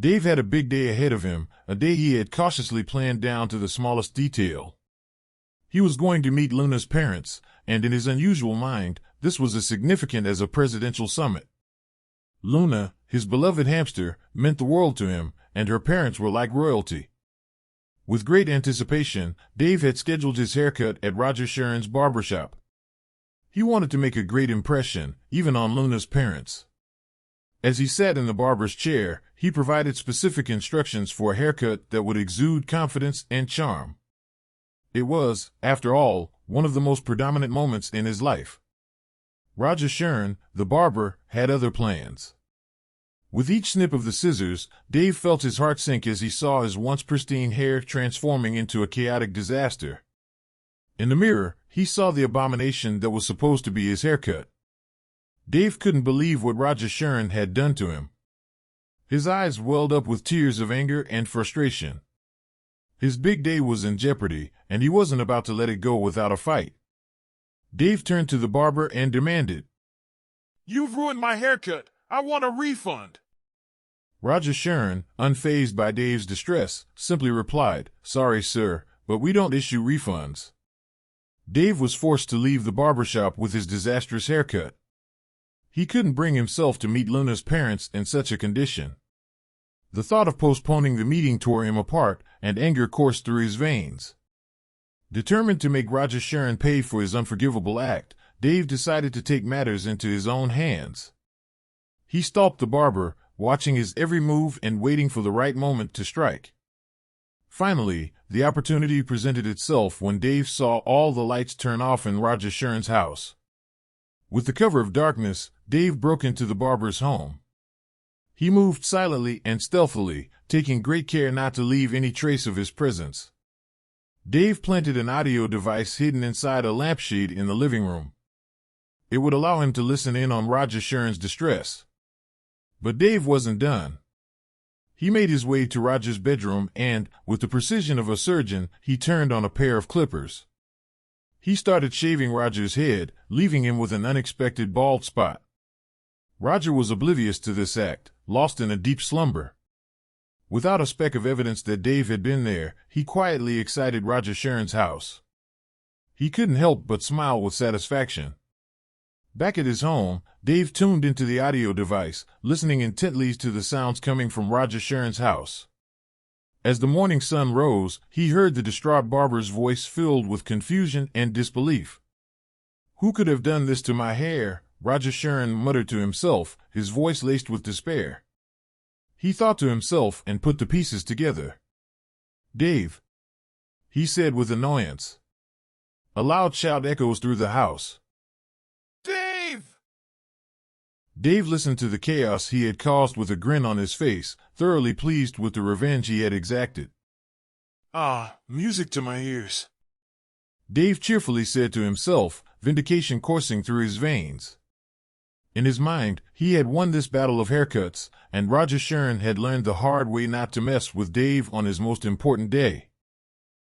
Dave had a big day ahead of him, a day he had cautiously planned down to the smallest detail. He was going to meet Luna's parents, and in his unusual mind, this was as significant as a presidential summit. Luna, his beloved hamster, meant the world to him, and her parents were like royalty. With great anticipation, Dave had scheduled his haircut at Roger Sharon's barbershop. He wanted to make a great impression, even on Luna's parents. As he sat in the barber's chair, he provided specific instructions for a haircut that would exude confidence and charm. It was, after all, one of the most predominant moments in his life. Roger Sharon, the barber, had other plans. With each snip of the scissors, Dave felt his heart sink as he saw his once pristine hair transforming into a chaotic disaster. In the mirror, he saw the abomination that was supposed to be his haircut. Dave couldn't believe what Roger Sharon had done to him. His eyes welled up with tears of anger and frustration. His big day was in jeopardy, and he wasn't about to let it go without a fight. Dave turned to the barber and demanded, "You've ruined my haircut. I want a refund." Roger Sharon, unfazed by Dave's distress, simply replied, "Sorry, sir, but we don't issue refunds." Dave was forced to leave the barbershop with his disastrous haircut. He couldn't bring himself to meet Luna's parents in such a condition. The thought of postponing the meeting tore him apart, and anger coursed through his veins. Determined to make Roger Sharon pay for his unforgivable act, Dave decided to take matters into his own hands. He stalked the barber, watching his every move and waiting for the right moment to strike. Finally, the opportunity presented itself when Dave saw all the lights turn off in Roger Sharon's house. With the cover of darkness, Dave broke into the barber's home. He moved silently and stealthily, taking great care not to leave any trace of his presence. Dave planted an audio device hidden inside a lampshade in the living room. It would allow him to listen in on Roger Sharon's distress. But Dave wasn't done. He made his way to Roger's bedroom and, with the precision of a surgeon, he turned on a pair of clippers. He started shaving Roger's head, leaving him with an unexpected bald spot. Roger was oblivious to this act, lost in a deep slumber. Without a speck of evidence that Dave had been there, he quietly exited Roger Sharon's house. He couldn't help but smile with satisfaction. Back at his home, Dave tuned into the audio device, listening intently to the sounds coming from Roger Sharon's house. As the morning sun rose, he heard the distraught barber's voice filled with confusion and disbelief. "Who could have done this to my hair?" Roger Sharon muttered to himself, his voice laced with despair. He thought to himself and put the pieces together. "Dave," he said with annoyance. A loud shout echoes through the house. "Dave!" Dave listened to the chaos he had caused with a grin on his face, thoroughly pleased with the revenge he had exacted. Music to my ears," Dave cheerfully said to himself, vindication coursing through his veins. In his mind, he had won this battle of haircuts, and Roger Sharon had learned the hard way not to mess with Dave on his most important day.